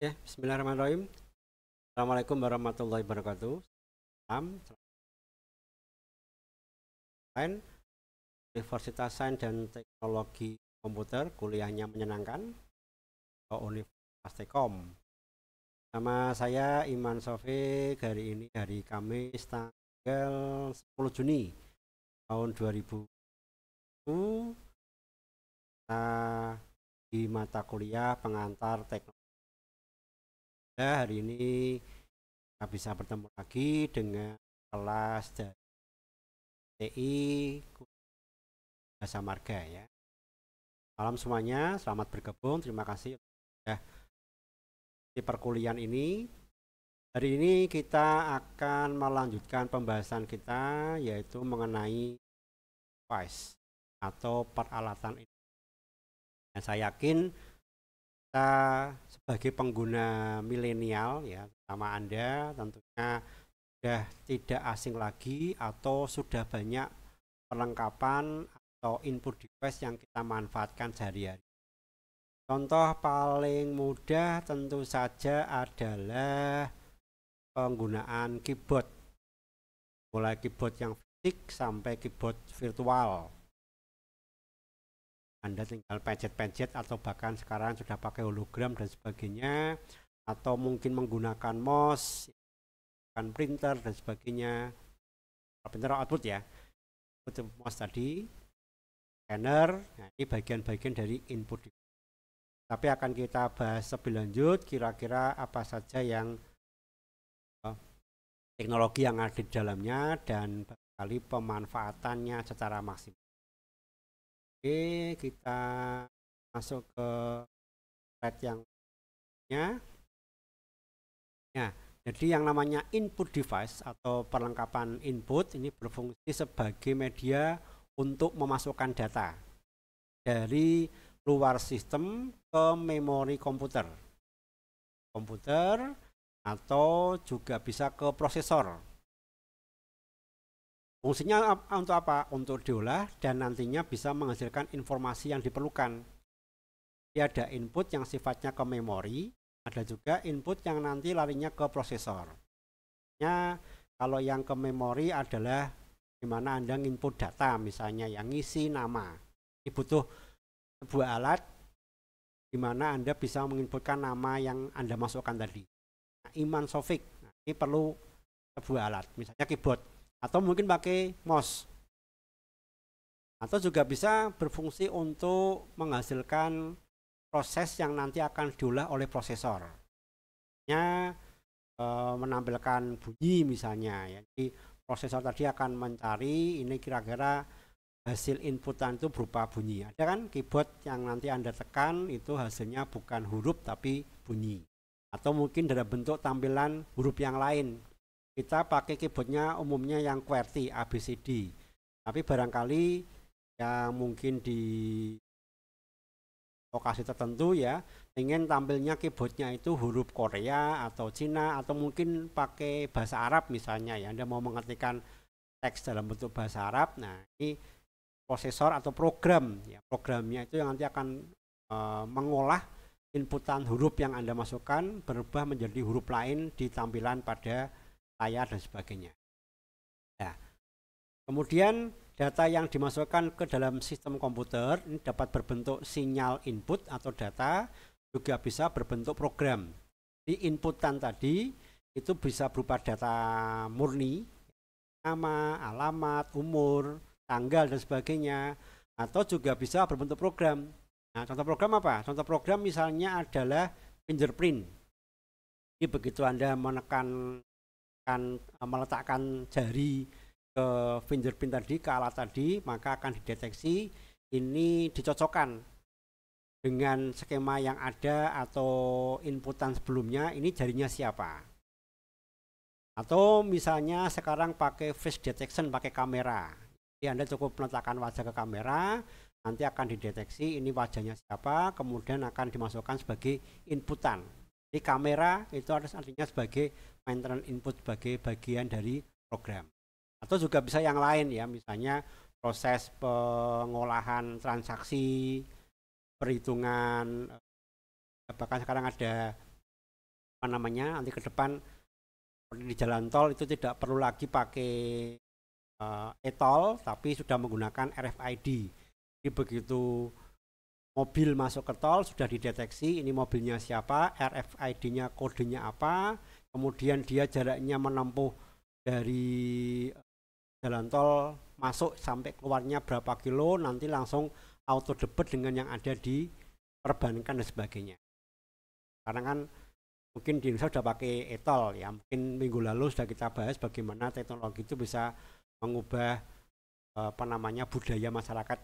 Ya, bismillahirrahmanirrahim. Assalamualaikum warahmatullahi wabarakatuh. Salam. Universitas Sains dan Teknologi Komputer, kuliahnya menyenangkan. Universitas Tekom. Nama saya Iman Sofik. Hari ini hari Kamis tanggal 10 Juni tahun 2020. Kita di mata kuliah pengantar teknologi. Hari ini kita bisa bertemu lagi dengan kelas dari TI Jasa Marga ya. Salam semuanya, selamat bergabung. Terima kasih sudah di perkuliahan ini. Hari ini kita akan melanjutkan pembahasan kita, yaitu mengenai device atau peralatan ini. Dan saya yakin kita sebagai pengguna milenial ya, sama Anda tentunya sudah tidak asing lagi atau sudah banyak perlengkapan atau input device yang kita manfaatkan sehari-hari. Contoh paling mudah tentu saja adalah penggunaan keyboard, mulai keyboard yang fisik sampai keyboard virtual. Anda tinggal pencet-pencet atau bahkan sekarang sudah pakai hologram dan sebagainya, atau mungkin menggunakan mouse, printer dan sebagainya. Printer output ya, mouse tadi, scanner. Nah, ini bagian-bagian dari input. Tapi akan kita bahas lebih lanjut kira-kira apa saja yang teknologi yang ada di dalamnya dan barangkali pemanfaatannya secara maksimal. Oke, kita masuk ke slide yang ya. Jadi yang namanya input device atau perlengkapan input ini berfungsi sebagai media untuk memasukkan data dari luar sistem ke memori komputer atau juga bisa ke prosesor. Fungsinya untuk apa? Untuk diolah dan nantinya bisa menghasilkan informasi yang diperlukan. Jadi ada input yang sifatnya ke memori, ada juga input yang nanti larinya ke prosesor. Kalau yang ke memori adalah di mana Anda input data, misalnya yang ngisi nama. Ini butuh sebuah alat di mana Anda bisa menginputkan nama yang Anda masukkan tadi. Nah, Iman Sofik, nah, ini perlu sebuah alat, misalnya keyboard. Atau mungkin pakai mouse, atau juga bisa berfungsi untuk menghasilkan proses yang nanti akan diolah oleh prosesor. Menampilkan bunyi misalnya ya. Jadi prosesor tadi akan mencari ini kira-kira hasil inputan itu berupa bunyi. Ada kan keyboard yang nanti Anda tekan itu hasilnya bukan huruf tapi bunyi, atau mungkin dalam bentuk tampilan huruf yang lain. Kita pakai keyboardnya umumnya yang QWERTY ABCD, tapi barangkali yang mungkin di lokasi tertentu ya ingin tampilnya keyboardnya itu huruf Korea atau Cina atau mungkin pakai bahasa Arab misalnya ya, Anda mau mengetikkan teks dalam bentuk bahasa Arab. Nah, ini prosesor atau program ya, programnya itu yang nanti akan mengolah inputan huruf yang Anda masukkan berubah menjadi huruf lain di tampilan pada layar dan sebagainya. Nah, kemudian data yang dimasukkan ke dalam sistem komputer ini dapat berbentuk sinyal input atau data, juga bisa berbentuk program. Di inputan tadi itu bisa berupa data murni, nama, alamat, umur, tanggal dan sebagainya, atau juga bisa berbentuk program. Nah, contoh program apa? Contoh program misalnya adalah fingerprint. Jadi begitu Anda meletakkan jari ke fingerprint tadi, ke alat tadi, maka akan dideteksi ini dicocokkan dengan skema yang ada atau inputan sebelumnya, ini jarinya siapa. Atau misalnya sekarang pakai face detection, pakai kamera. Jadi Anda cukup meletakkan wajah ke kamera, nanti akan dideteksi ini wajahnya siapa, kemudian akan dimasukkan sebagai inputan. Di kamera itu artinya sebagai maintenance input, sebagai bagian dari program. Atau juga bisa yang lain ya, misalnya proses pengolahan transaksi, perhitungan, bahkan sekarang ada apa namanya, nanti ke depan di jalan tol itu tidak perlu lagi pakai e-tol, tapi sudah menggunakan RFID. Jadi begitu mobil masuk ke tol sudah dideteksi ini mobilnya siapa, RFID-nya kodenya apa, kemudian dia jaraknya menempuh dari jalan tol masuk sampai keluarnya berapa kilo, nanti langsung auto debit dengan yang ada di perbankan dan sebagainya. Karena kan mungkin di Indonesia sudah pakai e-tol ya, mungkin minggu lalu sudah kita bahas bagaimana teknologi itu bisa mengubah budaya masyarakat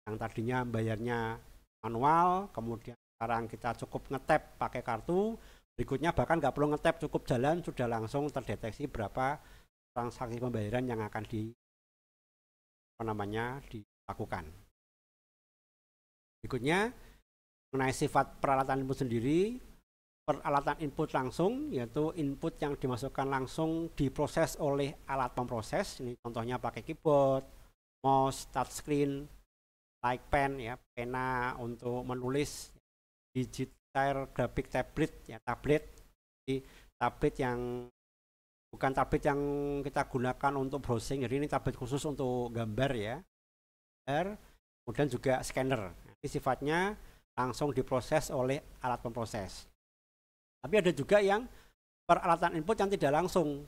yang tadinya bayarnya manual, kemudian sekarang kita cukup ngetap pakai kartu, berikutnya bahkan nggak perlu ngetap, cukup jalan sudah langsung terdeteksi berapa transaksi pembayaran yang akan dilakukan. Berikutnya mengenai sifat peralatan input sendiri, peralatan input langsung yaitu input yang dimasukkan langsung diproses oleh alat pemproses. Ini contohnya pakai keyboard, mouse, touchscreen, like pen ya, pena untuk menulis, digital graphic tablet ya, tablet. Jadi tablet yang bukan tablet yang kita gunakan untuk browsing, jadi ini tablet khusus untuk gambar ya. Kemudian juga scanner. Ini sifatnya langsung diproses oleh alat pemproses. Tapi ada juga yang peralatan input yang tidak langsung.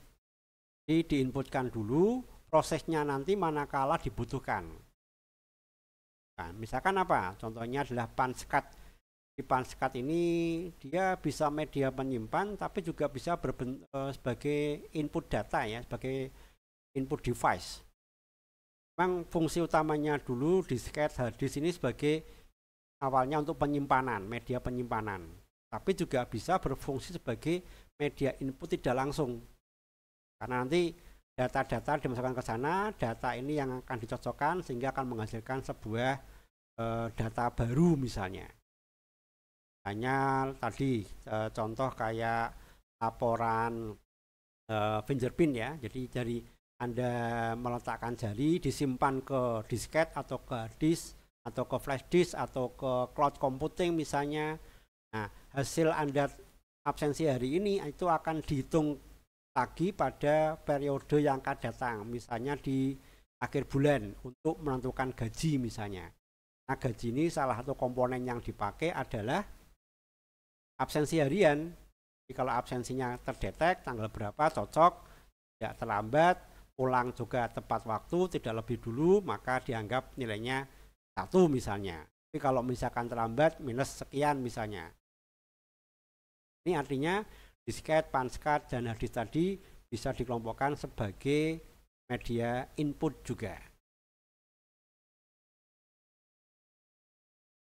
Jadi diinputkan dulu, prosesnya nanti manakala dibutuhkan. Nah, misalkan apa? Contohnya adalah PANSCAD. Di PANSCAD ini dia bisa media penyimpan, tapi juga bisa sebagai input data ya, sebagai input device. Memang fungsi utamanya dulu disket hard disk ini sebagai awalnya untuk penyimpanan, media penyimpanan. Tapi juga bisa berfungsi sebagai media input tidak langsung. Karena nanti data-data dimasukkan ke sana, data ini yang akan dicocokkan sehingga akan menghasilkan sebuah data baru misalnya. Hanya tadi contoh kayak laporan fingerprint ya. Jadi dari Anda meletakkan jari disimpan ke disket atau ke disk atau ke flash disk atau ke cloud computing misalnya. Nah, hasil Anda absensi hari ini itu akan dihitung lagi pada periode yang akan datang, misalnya di akhir bulan untuk menentukan gaji misalnya. Nah, gaji ini salah satu komponen yang dipakai adalah absensi harian. Jadi kalau absensinya terdetek tanggal berapa cocok, tidak terlambat, pulang juga tepat waktu, tidak lebih dulu, maka dianggap nilainya 1 misalnya. Tapi kalau misalkan terlambat minus sekian misalnya. Ini artinya disket, PANSCAD, dan hard disk tadi bisa dikelompokkan sebagai media input juga.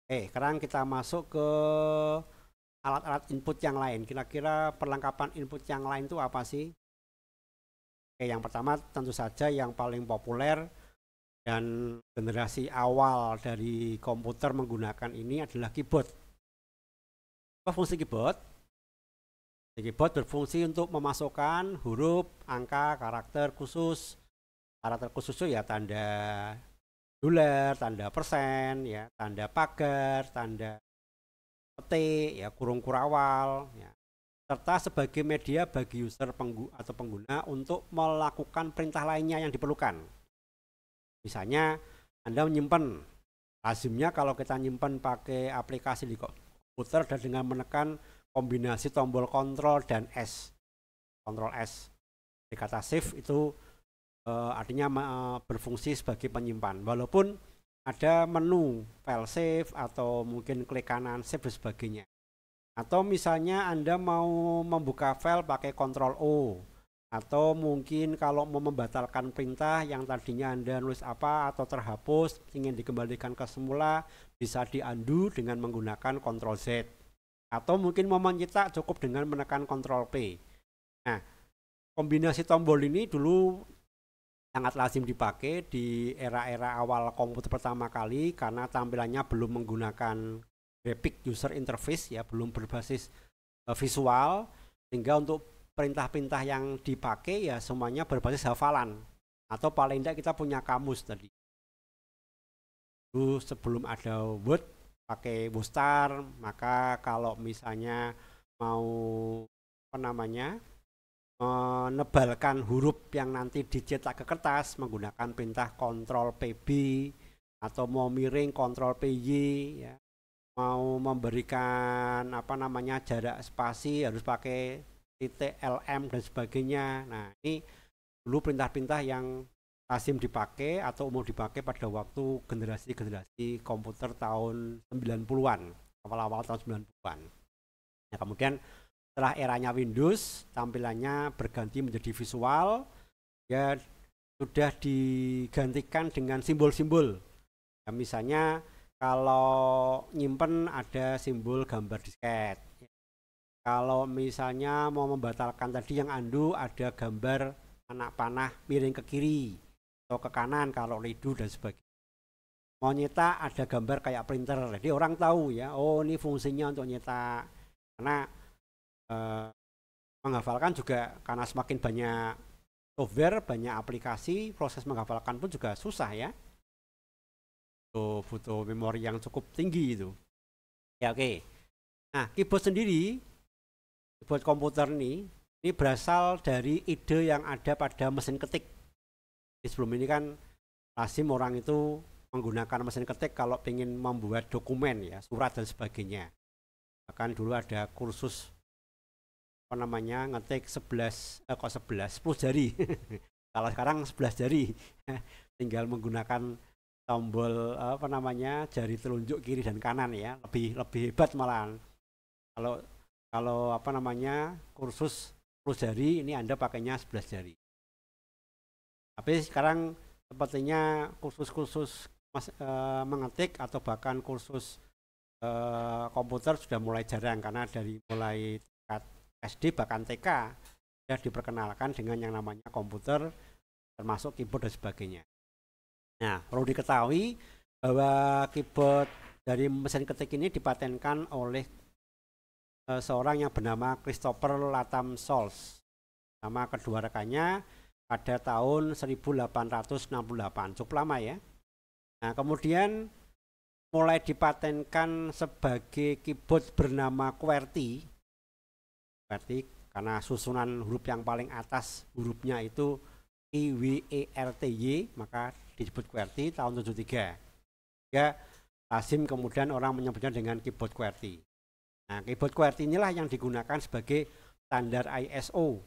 Sekarang kita masuk ke alat-alat input yang lain. Kira-kira perlengkapan input yang lain itu apa sih? Yang pertama tentu saja yang paling populer dan generasi awal dari komputer menggunakan ini adalah keyboard. Apa fungsi keyboard? Keyboard berfungsi untuk memasukkan huruf, angka, karakter khusus. Karakter khusus itu ya tanda dolar, tanda persen, ya tanda pagar, tanda ketik, ya kurung kurawal, ya, serta sebagai media bagi user atau pengguna untuk melakukan perintah lainnya yang diperlukan. Misalnya Anda menyimpan, lazimnya kalau kita nyimpan pakai aplikasi di komputer dan dengan menekan kombinasi tombol Ctrl dan S, Ctrl S, di kata save itu artinya berfungsi sebagai penyimpan. Walaupun ada menu file save atau mungkin klik kanan save dan sebagainya. Atau misalnya Anda mau membuka file pakai Ctrl O, atau mungkin kalau mau membatalkan perintah yang tadinya Anda nulis apa atau terhapus ingin dikembalikan ke semula, bisa di undo dengan menggunakan Ctrl Z. Atau mungkin mau mencetak cukup dengan menekan Ctrl P. Nah, kombinasi tombol ini dulu sangat lazim dipakai di era-era awal komputer pertama kali karena tampilannya belum menggunakan graphic user interface, ya, belum berbasis visual, sehingga untuk perintah-perintah yang dipakai ya semuanya berbasis hafalan atau paling tidak kita punya kamus tadi. Dulu sebelum ada Word pakai WordStar, maka kalau misalnya mau menebalkan huruf yang nanti dicetak ke kertas menggunakan perintah Ctrl PB, atau mau miring Ctrl PY, ya. Mau memberikan jarak spasi harus pakai titik LM dan sebagainya. Nah, ini dulu perintah-perintah yang lazim dipakai atau umum dipakai pada waktu generasi-generasi komputer tahun 90-an, awal-awal tahun 90-an. Nah, kemudian setelah eranya Windows, tampilannya berganti menjadi visual, ya sudah digantikan dengan simbol-simbol. Ya, misalnya kalau nyimpen ada simbol gambar disket. Kalau misalnya mau membatalkan tadi yang undo ada gambar anak panah miring ke kiri atau ke kanan kalau redo dan sebagainya. Mau nyetak ada gambar kayak printer. Jadi orang tahu ya, oh ini fungsinya untuk nyetak. Karena menghafalkan juga karena semakin banyak software, banyak aplikasi, proses menghafalkan pun juga susah ya. Butuh memori yang cukup tinggi itu. Ya, oke. Nah, keyboard sendiri, keyboard komputer ini berasal dari ide yang ada pada mesin ketik. Jadi sebelum ini kan lazim orang itu menggunakan mesin ketik kalau ingin membuat dokumen, ya, surat dan sebagainya. Bahkan dulu ada kursus ngetik 10 jari. Kalau sekarang 11 jari. Tinggal menggunakan tombol jari telunjuk kiri dan kanan, ya. Lebih hebat malahan. Kalau kursus 10 jari ini Anda pakainya 11 jari. Tapi sekarang sepertinya kursus-kursus mengetik atau bahkan kursus komputer sudah mulai jarang karena dari mulai SD bahkan TK sudah diperkenalkan dengan yang namanya komputer, termasuk keyboard dan sebagainya. Nah, perlu diketahui bahwa keyboard dari mesin ketik ini dipatenkan oleh seorang yang bernama Christopher Latham Solz. Nama kedua rekannya pada tahun 1868, cukup lama ya. Nah, kemudian mulai dipatenkan sebagai keyboard bernama QWERTY karena susunan huruf yang paling atas hurufnya itu IWERTY, maka disebut QWERTY tahun 73. Ya, lazim kemudian orang menyebutnya dengan keyboard QWERTY. Nah, keyboard QWERTY inilah yang digunakan sebagai standar ISO.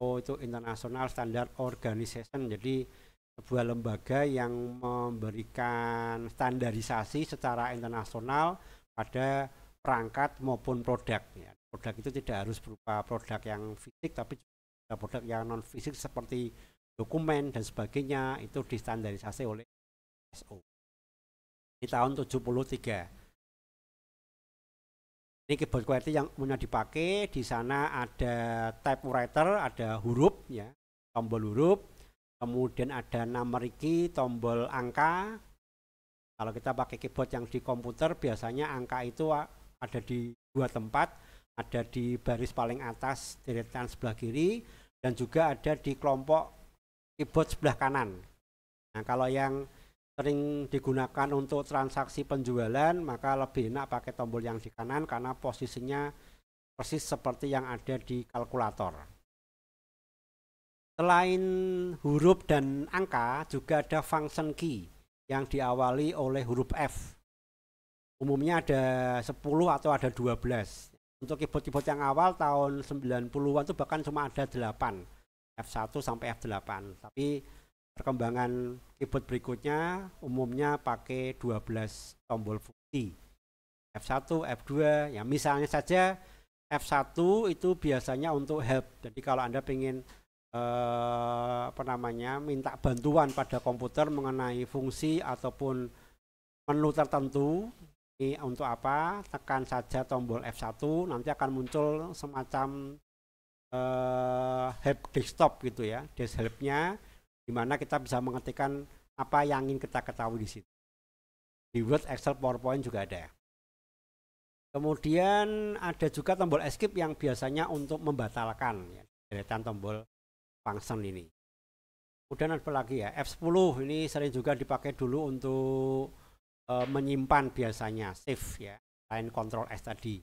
Itu International Standard Organization. Jadi sebuah lembaga yang memberikan standarisasi secara internasional pada perangkat maupun produk, ya. Produk itu tidak harus berupa produk yang fisik, tapi juga produk yang non fisik seperti dokumen dan sebagainya, itu distandarisasi oleh ISO di tahun 73. Ini keyboard QWERTY yang punya dipakai. Di sana ada typewriter, ada huruf, ya, tombol huruf, kemudian ada numeric key, tombol angka. Kalau kita pakai keyboard yang di komputer, biasanya angka itu ada di dua tempat, ada di baris paling atas deretan sebelah kiri dan juga ada di kelompok keyboard sebelah kanan. Nah, kalau yang sering digunakan untuk transaksi penjualan, maka lebih enak pakai tombol yang di kanan karena posisinya persis seperti yang ada di kalkulator. Selain huruf dan angka, juga ada function key yang diawali oleh huruf F. Umumnya ada 10 atau ada 12. Untuk keyboard-keyboard yang awal tahun 90-an itu bahkan cuma ada 8. F1 sampai F8. Tapi perkembangan keyboard berikutnya umumnya pakai 12 tombol fungsi. F1, F2, ya misalnya saja F1 itu biasanya untuk help. Jadi kalau Anda ingin minta bantuan pada komputer mengenai fungsi ataupun menu tertentu, ini untuk apa? Tekan saja tombol F1, nanti akan muncul semacam help desktop gitu ya, desk help-nya, di mana kita bisa mengetikkan apa yang ingin kita ketahui di situ. Di Word, Excel, PowerPoint juga ada. Kemudian ada juga tombol escape yang biasanya untuk membatalkan, ya, deretan tombol function ini. Kemudian apa lagi ya? F10 ini sering juga dipakai dulu untuk menyimpan biasanya, save ya, lain Ctrl S tadi.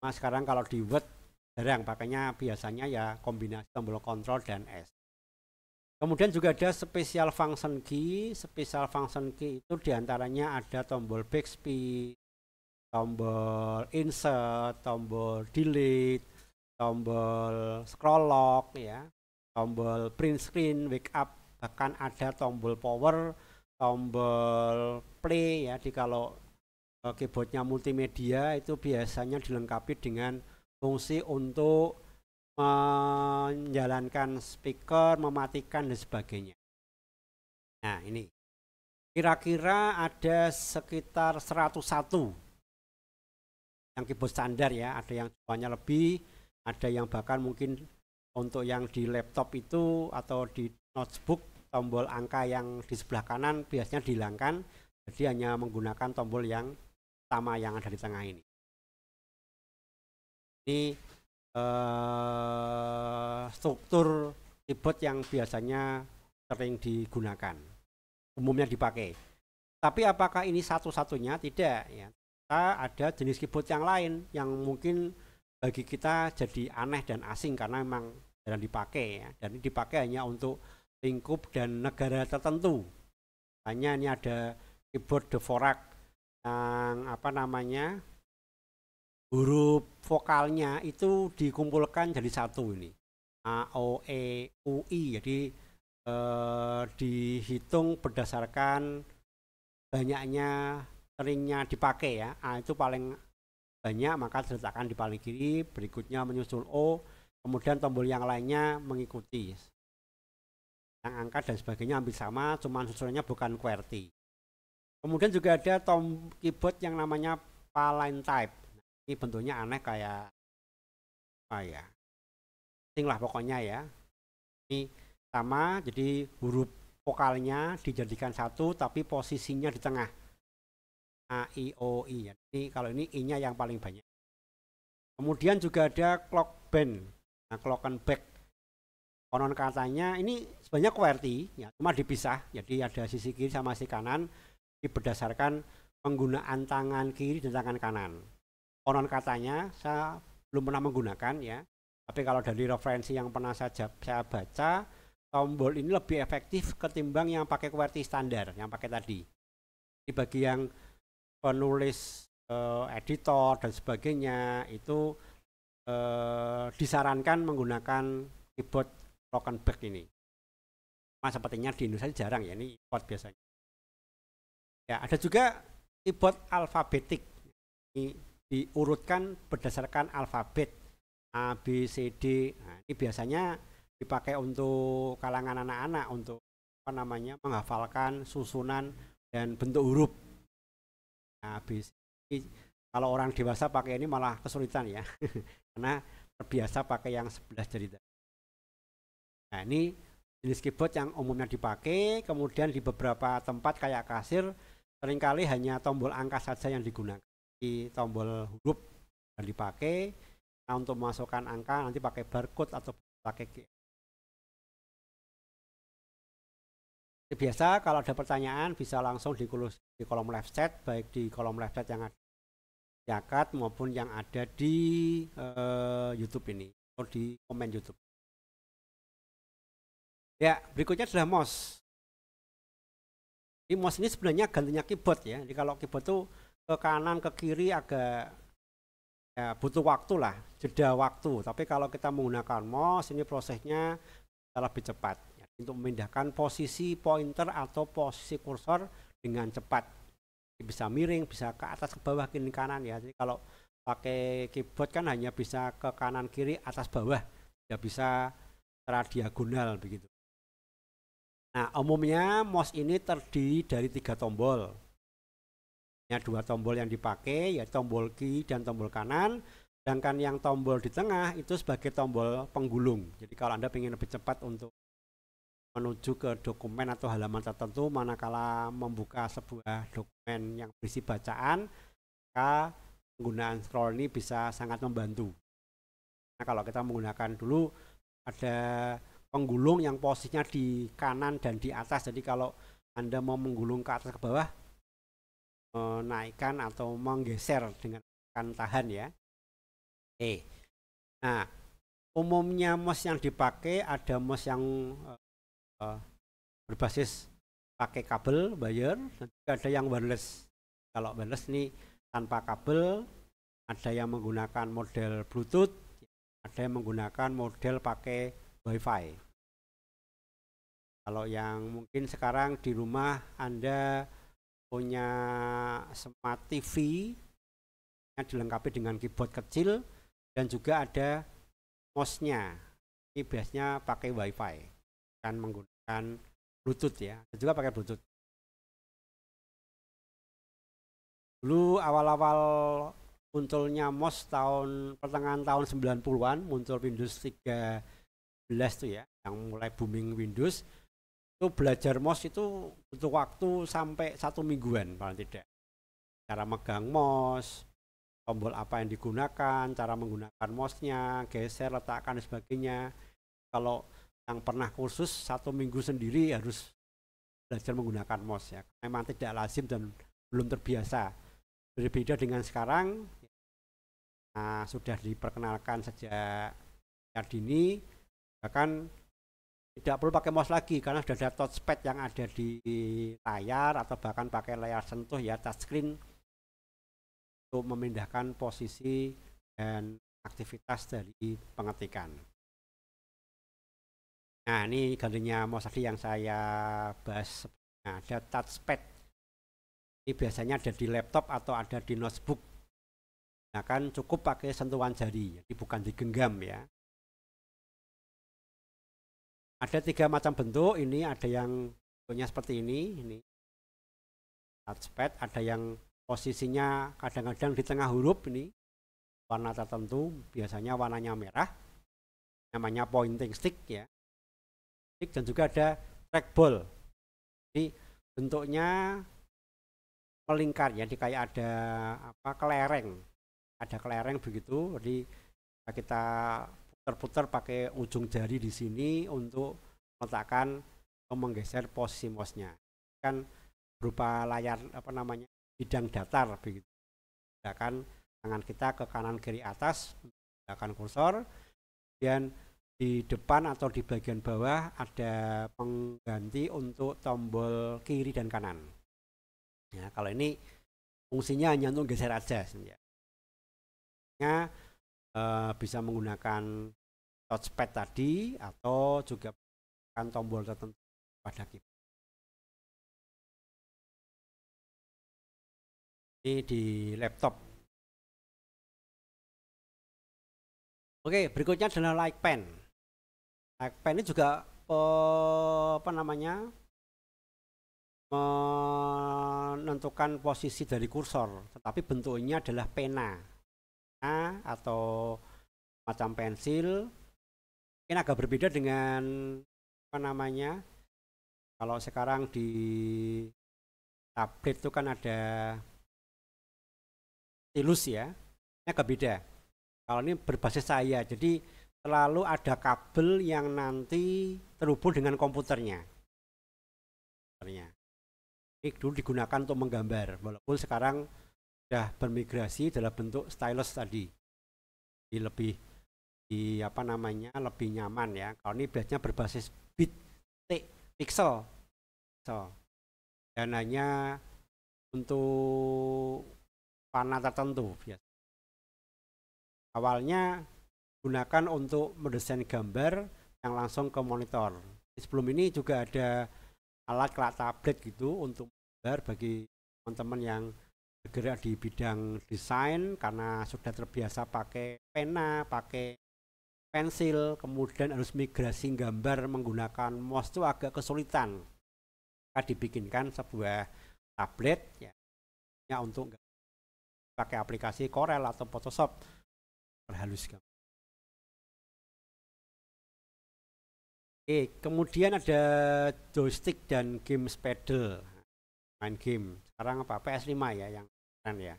Nah sekarang kalau di Word jarang, pakainya biasanya ya kombinasi tombol Ctrl dan S. Kemudian juga ada special function key. Special function key itu diantaranya ada tombol backspace, tombol insert, tombol delete, tombol scroll lock ya, tombol print screen, wake up, bahkan ada tombol power, tombol play ya. Di kalau keyboardnya multimedia itu biasanya dilengkapi dengan fungsi untuk menjalankan speaker, mematikan dan sebagainya. Nah ini kira-kira ada sekitar 101 yang keyboard standar ya, ada yang jumlahnya lebih, ada yang bahkan mungkin untuk yang di laptop itu atau di notebook tombol angka yang di sebelah kanan biasanya dihilangkan, jadi hanya menggunakan tombol yang utama yang ada di tengah ini. Ini struktur keyboard yang biasanya sering digunakan, umumnya dipakai. Tapi apakah ini satu-satunya? Tidak ya. Kita ada jenis keyboard yang lain yang mungkin bagi kita jadi aneh dan asing karena memang jarang dipakai ya. Dan ini dipakai hanya untuk lingkup dan negara tertentu. Hanya ini ada keyboard Dvorak yang huruf vokalnya itu dikumpulkan jadi satu ini, A, O, E, U, I. Jadi dihitung berdasarkan banyaknya seringnya dipakai ya. A itu paling banyak maka diletakkan di paling kiri, berikutnya menyusul O, kemudian tombol yang lainnya mengikuti. Yang angka dan sebagainya hampir sama, cuma susunannya bukan QWERTY. Kemudian juga ada keyboard yang namanya Paline type. Ini bentuknya aneh kayak apa ya? Asing lah pokoknya ya. Ini sama, jadi huruf vokalnya dijadikan satu tapi posisinya di tengah. A, I, O, I. Jadi kalau ini I-nya yang paling banyak. Kemudian juga ada clock band. Nah, clock and back. Konon katanya ini sebenarnya QWERTY ya, cuma dipisah. Jadi ada sisi kiri sama sisi kanan berdasarkan penggunaan tangan kiri dan tangan kanan. Konon katanya, saya belum pernah menggunakan ya, tapi kalau dari referensi yang pernah saya baca, tombol ini lebih efektif ketimbang yang pakai QWERTY standar, yang pakai tadi. Di bagi yang penulis, editor dan sebagainya itu disarankan menggunakan keyboard clock and back ini. Nah, sepertinya di Indonesia jarang ya, ini import biasanya. Ya, ada juga keyboard alfabetik. Ini diurutkan berdasarkan alfabet A, B, C, D. Nah, ini biasanya dipakai untuk kalangan anak-anak untuk menghafalkan susunan dan bentuk huruf. Nah, B, C, D. Kalau orang dewasa pakai ini malah kesulitan ya, karena terbiasa pakai yang 11 jari. Nah, ini jenis keyboard yang umumnya dipakai. Kemudian di beberapa tempat kayak kasir seringkali hanya tombol angka saja yang digunakan. Di tombol huruf yang dipakai. Nah, untuk memasukkan angka nanti pakai barcode atau pakai Biasa kalau ada pertanyaan bisa langsung di kolom live chat, baik di kolom live chat yang ada di Akad maupun yang ada di YouTube ini atau di komen YouTube. Ya, berikutnya adalah mouse. Ini mouse ini sebenarnya gantinya keyboard ya. Jadi kalau keyboard tuh ke kanan ke kiri agak ya, butuh waktu lah, jeda waktu. Tapi kalau kita menggunakan mouse ini prosesnya lebih cepat ya, untuk memindahkan posisi pointer atau posisi kursor dengan cepat. Bisa miring, bisa ke atas, ke bawah, kiri kanan ya. Jadi kalau pakai keyboard kan hanya bisa ke kanan kiri, atas bawah, tidak bisa secara diagonal begitu. Nah, umumnya mouse ini terdiri dari 3 tombol. Ya, 2 tombol yang dipakai, yaitu tombol kiri dan tombol kanan. Sedangkan yang tombol di tengah itu sebagai tombol penggulung. Jadi kalau Anda ingin lebih cepat untuk menuju ke dokumen atau halaman tertentu, manakala membuka sebuah dokumen yang berisi bacaan, maka penggunaan scroll ini bisa sangat membantu. Nah, kalau kita menggunakan dulu ada penggulung yang posisinya di kanan dan di atas. Jadi kalau Anda mau menggulung ke atas ke bawah, menaikkan atau menggeser dengan tekan tahan ya. Nah, umumnya mouse yang dipakai ada mouse yang berbasis pakai kabel wire, dan juga ada yang wireless. Kalau wireless ini tanpa kabel, ada yang menggunakan model Bluetooth, ada yang menggunakan model pakai WiFi. Kalau yang mungkin sekarang di rumah Anda punya smart TV yang dilengkapi dengan keyboard kecil dan juga ada mouse-nya. Ini biasanya pakai WiFi dan menggunakan Bluetooth ya, dan juga pakai Bluetooth. Dulu awal-awal munculnya mouse pertengahan tahun 90-an muncul Windows 13 tuh ya, yang mulai booming Windows. Itu belajar mouse itu butuh waktu sampai 1 mingguan paling tidak. Cara megang mouse, tombol apa yang digunakan, cara menggunakan mouse-nya, geser, letakkan dan sebagainya. Kalau yang pernah kursus 1 minggu sendiri harus belajar menggunakan mouse ya. Memang tidak lazim dan belum terbiasa. Berbeda dengan sekarang, nah, sudah diperkenalkan sejak dini, bahkan tidak perlu pakai mouse lagi karena sudah ada touchpad yang ada di layar atau bahkan pakai layar sentuh ya, touchscreen untuk memindahkan posisi dan aktivitas dari pengetikan. Nah, ini gantinya mouse tadi yang saya bahas. Nah, ada touchpad. Ini biasanya ada di laptop atau ada di notebook. Nah, kan cukup pakai sentuhan jari, jadi bukan digenggam ya. Ada 3 macam bentuk, ini ada yang bentuknya seperti ini touchpad, ada yang posisinya kadang-kadang di tengah huruf ini, warna tertentu, biasanya warnanya merah, namanya pointing stick ya. Dan juga ada trackball, jadi bentuknya melingkar ya, jadi kayak ada kelereng begitu, jadi kita putar-putar pakai ujung jari di sini untuk meletakkan atau menggeser posisi mouse-nya. Kan berupa layar bidang datar begitu. Gerakan tangan kita ke kanan kiri atas, gerakan kursor, dan di depan atau di bagian bawah ada pengganti untuk tombol kiri dan kanan. Ya, kalau ini fungsinya hanya untuk geser aja ya. Bisa menggunakan touchpad tadi atau juga menggunakan tombol tertentu pada keyboard. Ini di laptop. Oke, berikutnya adalah like pen. Like pen ini juga menentukan posisi dari kursor, tetapi bentuknya adalah pena atau macam pensil. Mungkin agak berbeda dengan kalau sekarang di tablet itu kan ada stylus ya, ini agak beda. Kalau ini berbasis cahaya, jadi selalu ada kabel yang nanti terhubung dengan komputernya. sebenarnya. Ini dulu digunakan untuk menggambar, walaupun sekarang sudah bermigrasi dalam bentuk stylus tadi. Jadi lebih lebih nyaman ya. Kalau ini biasanya berbasis bit, pixel. Dan hanya untuk warna tertentu biasa. Awalnya gunakan untuk mendesain gambar yang langsung ke monitor. Sebelum ini juga ada alat kayak tablet gitu untuk gambar bagi teman-teman yang bergerak di bidang desain karena sudah terbiasa pakai pena, pakai pensil, kemudian harus migrasi gambar menggunakan mouse itu agak kesulitan. Maka dibikinkan sebuah tablet ya untuk pakai aplikasi Corel atau Photoshop perhalus gambar. Kemudian ada joystick dan game paddle, main game. Sekarang apa PS5 ya yang keren ya.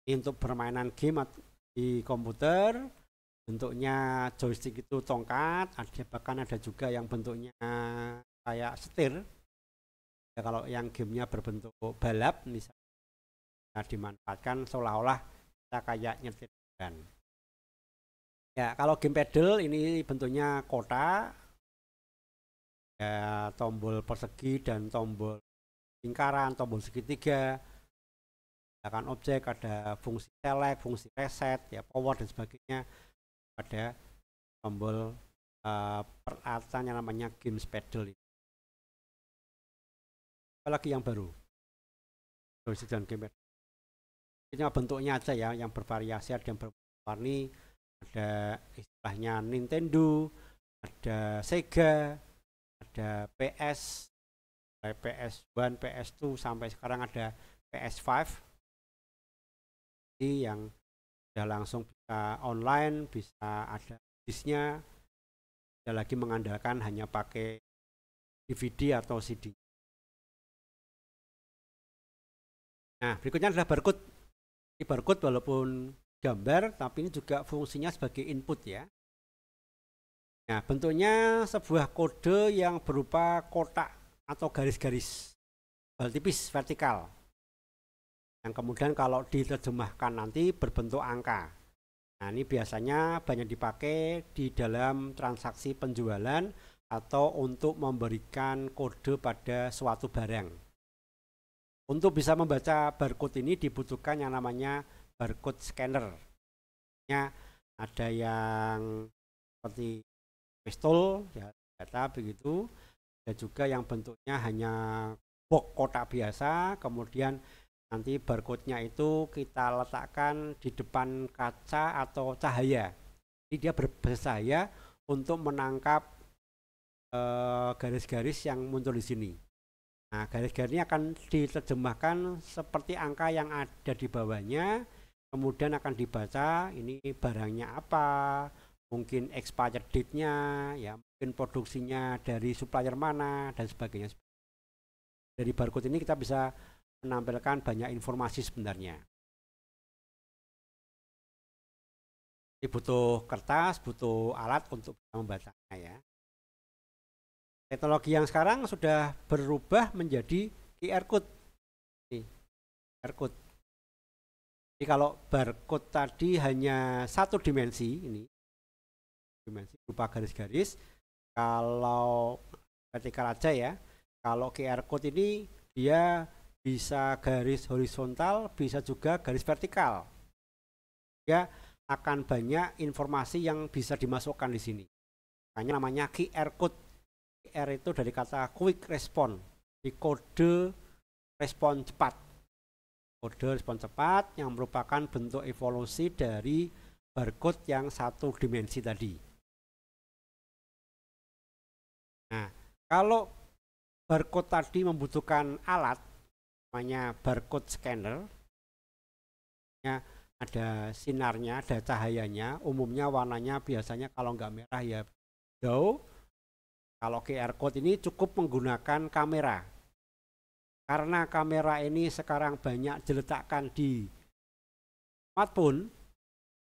Ini untuk permainan game di komputer, bentuknya joystick itu tongkat, bahkan ada juga yang bentuknya kayak setir. Ya, kalau yang gamenya berbentuk balap misalnya dimanfaatkan seolah-olah kita kayak nyetir dan ya, kalau game paddle ini bentuknya kotak, ya tombol persegi dan tombol lingkaran, tombol segitiga, akan objek, ada fungsi select, fungsi reset, ya power dan sebagainya, ada tombol peralatan yang namanya game paddle. Apalagi yang baru, joystick dan game paddle. Ini bentuknya aja ya, yang bervariasi, ada yang berwarna. Ada istilahnya Nintendo, ada Sega, ada PS, dari PS1, PS2 sampai sekarang ada PS5. Jadi yang sudah langsung bisa online, bisa ada disknya, tidak lagi mengandalkan hanya pakai DVD atau CD. Nah, berikutnya adalah barcode. Ini barcode walaupun gambar, tapi ini juga fungsinya sebagai input ya. Nah, bentuknya sebuah kode yang berupa kotak atau garis-garis tipis vertikal. Yang kemudian kalau diterjemahkan nanti berbentuk angka. Nah, ini biasanya banyak dipakai di dalam transaksi penjualan atau untuk memberikan kode pada suatu barang. Untuk bisa membaca barcode ini dibutuhkan yang namanya barcode scanner. Ada yang seperti pistol ya, data begitu, ada juga yang bentuknya hanya box kotak biasa, kemudian nanti barcode-nya itu kita letakkan di depan kaca atau cahaya. Jadi dia berbahaya untuk menangkap garis-garis yang muncul di sini. Nah, garis-garis ini akan diterjemahkan seperti angka yang ada di bawahnya, kemudian akan dibaca ini barangnya apa, mungkin expired date-nya, ya mungkin produksinya dari supplier mana dan sebagainya. Dari barcode ini kita bisa menampilkan banyak informasi sebenarnya. Ini butuh kertas, butuh alat untuk membacanya ya. Teknologi yang sekarang sudah berubah menjadi QR code. QR code. Jadi kalau barcode tadi hanya satu dimensi, ini dimensi berupa garis-garis. Kalau vertikal aja ya. Kalau QR code ini dia bisa garis horizontal, bisa juga garis vertikal. Ya, akan banyak informasi yang bisa dimasukkan di sini. Makanya namanya QR code. QR itu dari kata quick response, di kode respon cepat. Kode respon cepat yang merupakan bentuk evolusi dari barcode yang satu dimensi tadi. Nah, kalau barcode tadi membutuhkan alat, namanya barcode scanner, ya, ada sinarnya, ada cahayanya, umumnya warnanya biasanya kalau nggak merah ya hijau. Kalau QR code ini cukup menggunakan kamera. Karena kamera ini sekarang banyak diletakkan di smartphone,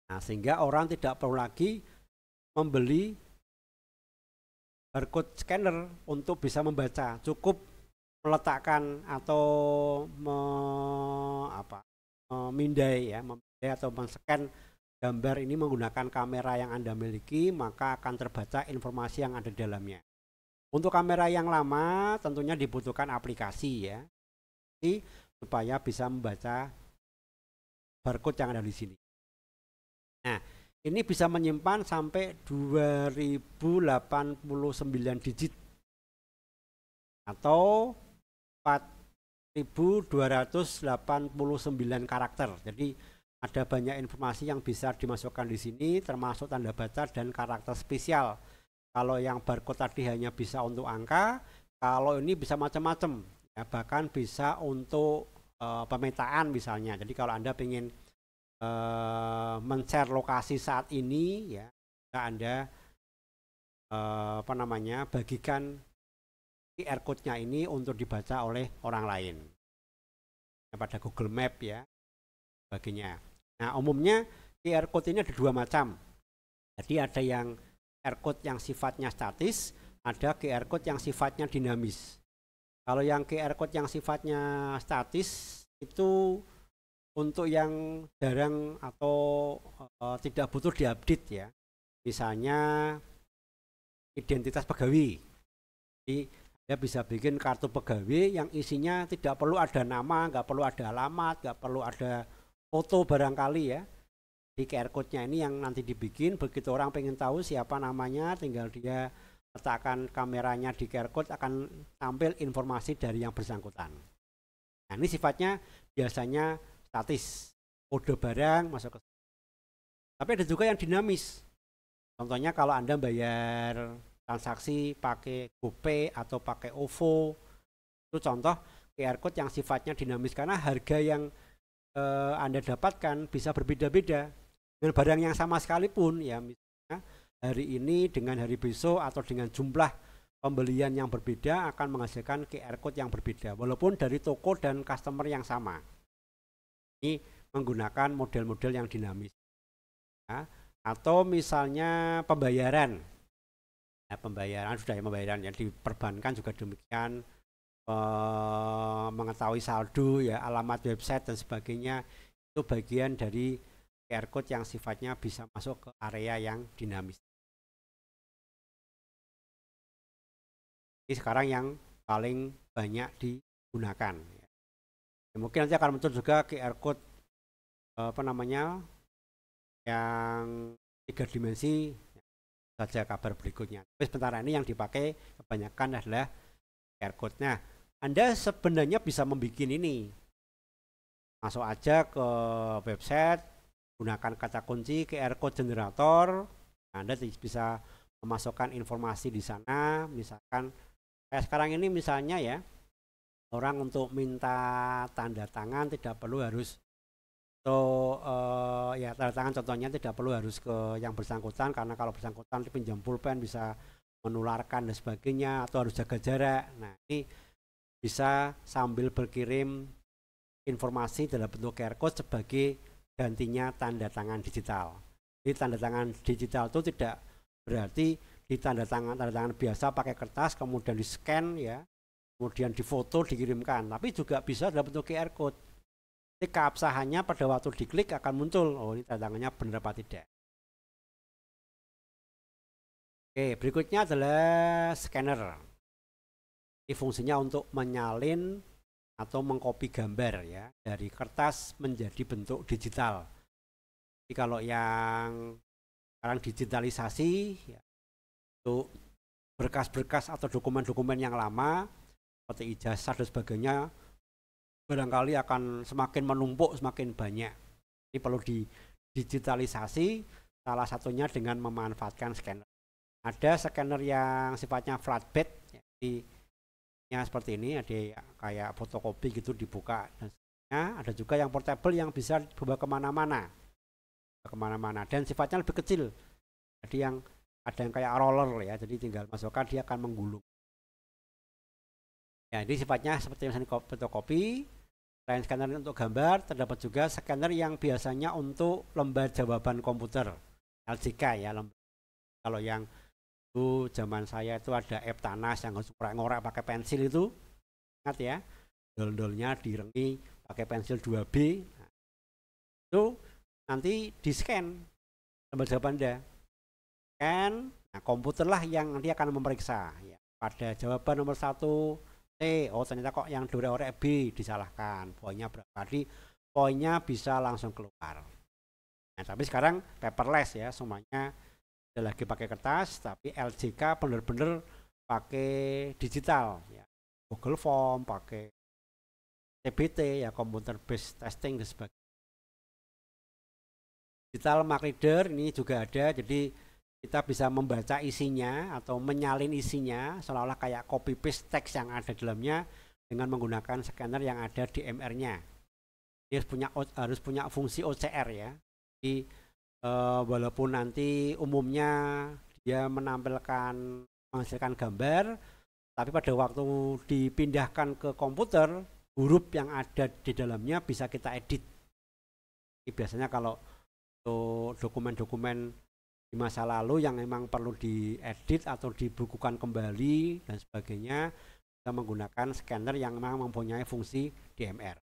nah sehingga orang tidak perlu lagi membeli barcode scanner untuk bisa membaca. Cukup meletakkan atau memindai atau men-scan gambar ini menggunakan kamera yang Anda miliki, maka akan terbaca informasi yang ada di dalamnya. Untuk kamera yang lama tentunya dibutuhkan aplikasi ya, supaya bisa membaca barcode yang ada di sini. Nah, ini bisa menyimpan sampai 2089 digit atau 4289 karakter. Jadi ada banyak informasi yang bisa dimasukkan di sini, termasuk tanda baca dan karakter spesial. Kalau yang barcode tadi hanya bisa untuk angka, kalau ini bisa macam-macam, ya, bahkan bisa untuk pemetaan misalnya. Jadi kalau Anda ingin men-share lokasi saat ini, ya, Anda bagikan QR code-nya ini untuk dibaca oleh orang lain pada Google Map ya, baginya. Nah, umumnya QR code ini ada dua macam. Jadi ada yang QR code yang sifatnya statis, ada QR code yang sifatnya dinamis. Kalau yang QR code yang sifatnya statis itu untuk yang jarang atau tidak butuh diupdate ya. Misalnya identitas pegawai. Jadi Anda bisa bikin kartu pegawai yang isinya tidak perlu ada nama, nggak perlu ada alamat, nggak perlu ada foto barangkali ya. Di QR code-nya ini yang nanti dibikin, begitu orang pengen tahu siapa namanya, tinggal dia letakkan kameranya di QR code, akan tampil informasi dari yang bersangkutan. Nah, ini sifatnya biasanya statis, kode barang masuk ke. Tapi ada juga yang dinamis. Contohnya kalau Anda bayar transaksi pakai GoPay atau pakai OVO, itu contoh QR code yang sifatnya dinamis karena harga yang Anda dapatkan bisa berbeda-beda dengan barang yang sama sekalipun ya, misalnya hari ini dengan hari besok atau dengan jumlah pembelian yang berbeda akan menghasilkan QR code yang berbeda walaupun dari toko dan customer yang sama. Ini menggunakan model-model yang dinamis ya. Atau misalnya pembayaran. Ya, pembayaran yang diperbankan juga demikian, mengetahui saldo ya, alamat website dan sebagainya, itu bagian dari QR code yang sifatnya bisa masuk ke area yang dinamis. Ini sekarang yang paling banyak digunakan ya. Mungkin nanti akan muncul juga QR code yang 3 dimensi saja kabar berikutnya. Tapi sementara ini yang dipakai kebanyakan adalah QR code-nya. Anda sebenarnya bisa membuat ini. Masuk aja ke website, gunakan kata kunci QR code generator. Anda bisa memasukkan informasi di sana. Misalkan kayak sekarang ini misalnya ya, orang untuk minta tanda tangan tidak perlu harus ya tanda tangan contohnya tidak perlu harus ke yang bersangkutan, karena kalau bersangkutan pinjam pulpen bisa menularkan dan sebagainya, atau harus jaga jarak. Nah, ini bisa sambil berkirim informasi dalam bentuk QR code sebagai gantinya tanda tangan digital. Jadi tanda tangan digital itu tidak berarti di tanda tangan biasa pakai kertas kemudian di scan ya, kemudian difoto dikirimkan, tapi juga bisa dalam bentuk QR code. Jadi keabsahannya pada waktu diklik akan muncul, oh ini tanda tangannya benar apa tidak. Oke, berikutnya adalah scanner. Ini fungsinya untuk menyalin atau mengcopy gambar ya dari kertas menjadi bentuk digital. Jadi kalau yang sekarang digitalisasi ya, untuk berkas-berkas atau dokumen-dokumen yang lama seperti ijazah dan sebagainya barangkali akan semakin menumpuk, semakin banyak. Ini perlu digitalisasi, salah satunya dengan memanfaatkan scanner. Ada scanner yang sifatnya flatbed, jadi seperti ini, ada kayak fotokopi gitu dibuka. Dan ada juga yang portable yang bisa dibawa kemana-mana, dan sifatnya lebih kecil. Jadi yang ada yang kayak roller ya, jadi tinggal masukkan dia akan menggulung. Ya, ini sifatnya seperti misalnya fotokopi. Selain scanner untuk gambar, terdapat juga scanner yang biasanya untuk lembar jawaban komputer, LJK ya. Kalau yang Dulu zaman saya itu ada Eptanas yang harus ngorek-ngorek pakai pensil itu, ingat ya, dol-dolnya direngi pakai pensil 2B. Nah, itu nanti di scan lembar jawaban Anda. Scan, nah komputer lah yang nanti akan memeriksa ya. Pada jawaban nomor 1 C, oh ternyata kok yang diorek-orek B, disalahkan. Poinnya berapa? Jadi poinnya bisa langsung keluar. Nah, tapi sekarang paperless ya, semuanya tidak lagi pakai kertas, tapi LJK benar-benar pakai digital ya. Google Form, pakai CBT ya, computer based testing dan sebagainya. Digital mark reader ini juga ada, jadi kita bisa membaca isinya atau menyalin isinya seolah-olah kayak copy paste teks yang ada di dalamnya dengan menggunakan scanner yang ada di MR-nya. Dia harus punya fungsi OCR ya. Jadi walaupun nanti umumnya dia menghasilkan gambar, tapi pada waktu dipindahkan ke komputer, huruf yang ada di dalamnya bisa kita edit. Jadi biasanya kalau dokumen-dokumen di masa lalu yang memang perlu diedit atau dibukukan kembali dan sebagainya, kita menggunakan scanner yang memang mempunyai fungsi DMR.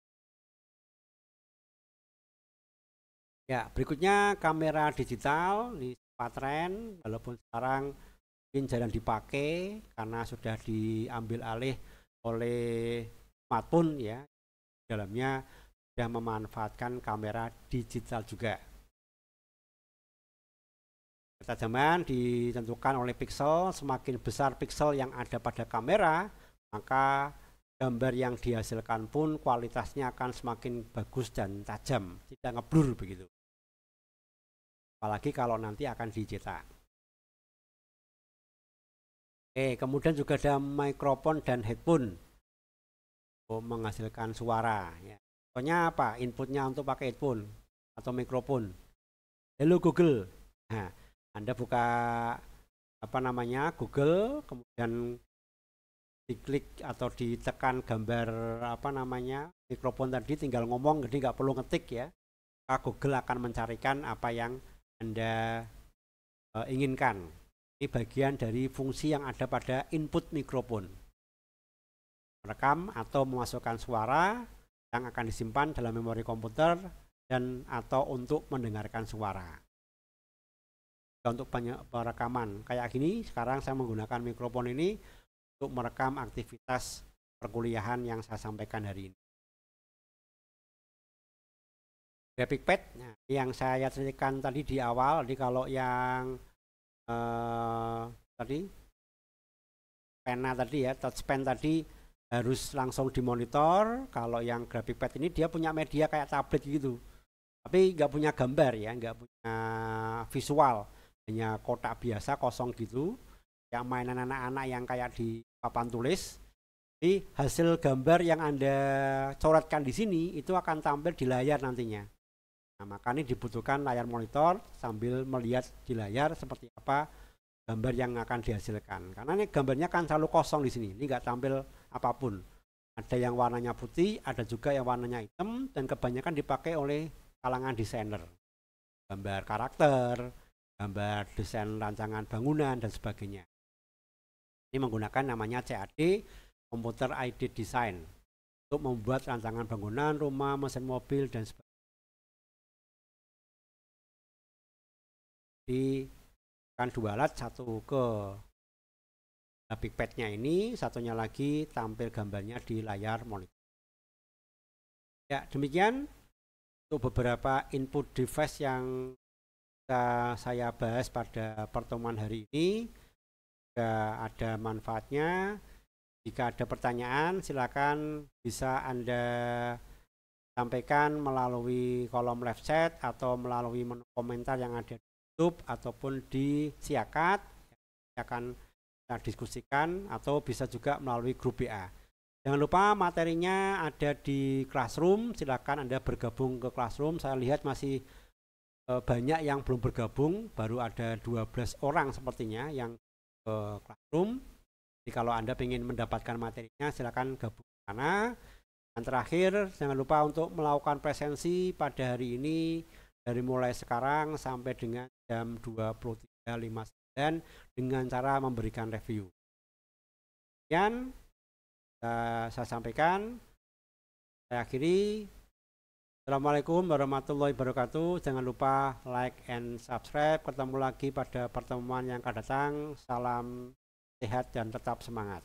Ya, berikutnya kamera digital di tren, walaupun sekarang mungkin jarang dipakai karena sudah diambil alih oleh smartphone ya. Dalamnya sudah memanfaatkan kamera digital juga. Ketajaman ditentukan oleh pixel, semakin besar pixel yang ada pada kamera, maka gambar yang dihasilkan pun kualitasnya akan semakin bagus dan tajam, tidak ngeblur begitu. Apalagi kalau nanti akan dicetak. Kemudian juga ada mikrofon dan headphone untuk menghasilkan suara. Ya. Contohnya apa? Inputnya untuk pakai headphone atau mikrofon. Hello Google. Nah, Anda buka Google, kemudian diklik atau ditekan gambar mikrofon tadi, tinggal ngomong, jadi nggak perlu ngetik ya. Google akan mencarikan apa yang Anda inginkan. Ini bagian dari fungsi yang ada pada input mikrofon. Merekam atau memasukkan suara yang akan disimpan dalam memori komputer dan atau untuk mendengarkan suara. Untuk perekaman kayak gini, sekarang saya menggunakan mikrofon ini untuk merekam aktivitas perkuliahan yang saya sampaikan hari ini. Graphic pad, nah, yang saya ceritakan tadi di awal, jadi kalau yang tadi pena tadi ya, touchpen tadi harus langsung dimonitor. Kalau yang graphic pad ini dia punya media kayak tablet gitu, tapi nggak punya gambar ya, nggak punya visual, hanya kotak biasa kosong gitu, yang mainan anak-anak yang kayak di papan tulis. Jadi hasil gambar yang Anda coretkan di sini itu akan tampil di layar nantinya. Nah, makanya dibutuhkan layar monitor sambil melihat di layar seperti apa gambar yang akan dihasilkan. Karena ini gambarnya kan selalu kosong di sini, ini nggak tampil apapun. Ada yang warnanya putih, ada juga yang warnanya hitam, dan kebanyakan dipakai oleh kalangan desainer. Gambar karakter, gambar desain rancangan bangunan dan sebagainya. Ini menggunakan namanya CAD, Computer Aided Design, untuk membuat rancangan bangunan, rumah, mesin mobil dan sebagainya. Di kan dua alat, satu ke graphic pad-nya ini, satunya lagi tampil gambarnya di layar monitor. Ya, demikian untuk beberapa input device yang saya bahas pada pertemuan hari ini. Jika ada manfaatnya, jika ada pertanyaan silakan bisa Anda sampaikan melalui kolom live chat atau melalui menu komentar yang ada di YouTube ataupun di Siakat. Akan kita diskusikan atau bisa juga melalui grup WA. Jangan lupa materinya ada di Classroom, silakan Anda bergabung ke Classroom. Saya lihat masih banyak yang belum bergabung, baru ada 12 orang sepertinya yang ke Classroom. Jadi kalau Anda ingin mendapatkan materinya silakan gabung ke sana. Dan terakhir jangan lupa untuk melakukan presensi pada hari ini dari mulai sekarang sampai dengan jam 23.59. dan dengan cara memberikan review. Sekian saya sampaikan. Saya akhiri. Assalamualaikum warahmatullahi wabarakatuh. Jangan lupa like and subscribe. Ketemu lagi pada pertemuan yang akan datang. Salam sehat dan tetap semangat.